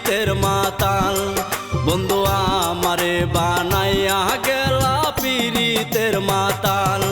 পীড়িতের মাতাল। বন্ধু আমারে বানাইয়া গেলা পীড়িতের মাতাল।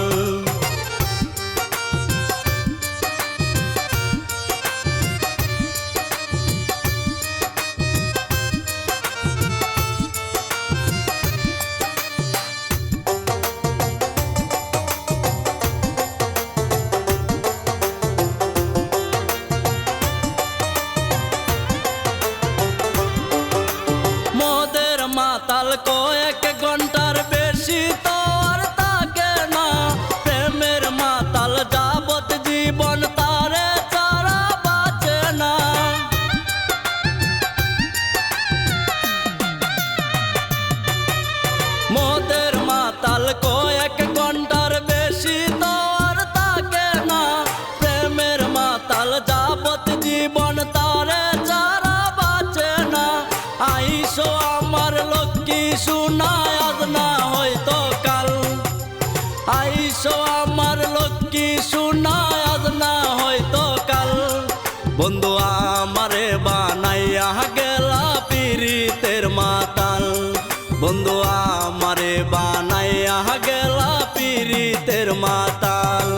মাতাল কয়েক ঘন্টার বেশি তো আর থাকে না। প্রেমের মাতাল যাবত জীবন তারে ছাড়া বাঁচে না। মদের মাতাল কয়েক ঘন্টার বেশি তো আর থাকে না। প্রেমের মাতাল যাবত জীবন তারে ছাড়া বাঁচে না। আইসো আমার লক্ষ্মী সোনা আজ না হয়তো কাল। আইসো আমার লক্ষ্মী সোনা আজ না হয়তো কাল। বন্ধু আমারে বানাইয়া গেলা পীড়িতের মাতাল। বন্ধু আমারে বানাইয়া গেলা পীড়িতের মাতাল।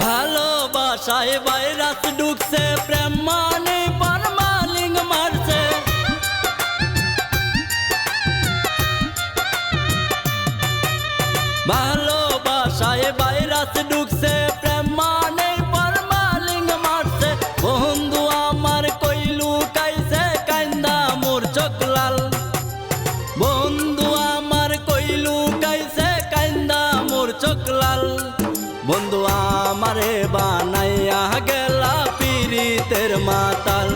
ভালোবাসায় ভাইরাস ঢুকছে, প্রেম মানে পারমালিং মারছে। ভালোবাসায় ভাইরাস ঢুকছে, প্রেম মানে পারমালিং মারছে। বন্ধু আমার কইলু কাইছে কান্দা মোর চোখ লাল। বন্ধু আমার কইলু কাইছে কান্দা মোর চোখ লাল। বন্ধু আমারে বানাইয়া গেলা পীড়িতের মাতাল।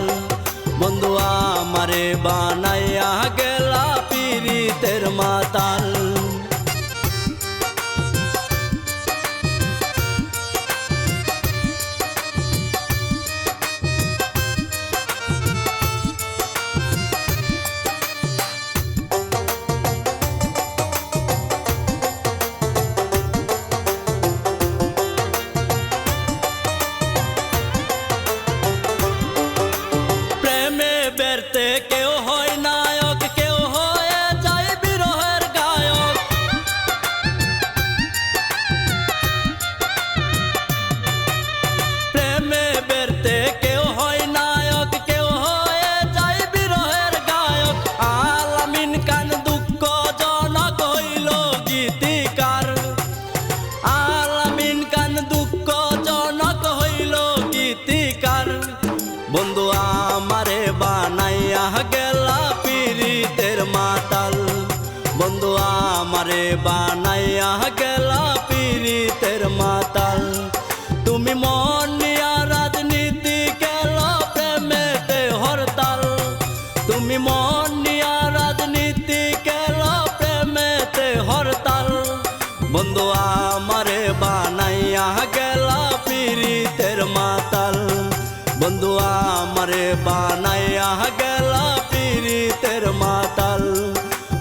বন্ধু আমারে বানাইয়া গেলা পীড়িতের মাতাল। বেরতে কেউ হয় নায়ক, কেউ হয়ে যায় বিরহের গায়ক। প্রেমে বেরতে কেউ হয় নায়ক, কেউ হয়ে যায় বিরহের গায়ক। আলামিন খান দুঃখজনক হইল গীতিকার। আলামিন খান দুঃখজনক হইল গীতিকার। বন্ধু আমারে বানাইয়া গেলা পীড়িতের মাতাল। বন্ধু আমারে বানাইয়া গেলা পীড়িতের মাতাল। তুমি মন নিয়া রাজনীতি খেলো, প্রেমেতে হরতাল। তুমি মন নিয়া রাজনীতি খেলো, প্রেমেতে হরতাল। বন্ধু আমারে বানাইয়া গেলা পীড়িতের মাতাল। বন্ধু আমারে বানাইয়া গেলা পীড়িতের মাতাল।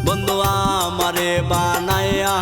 বন্ধু আমারে বানাইয়া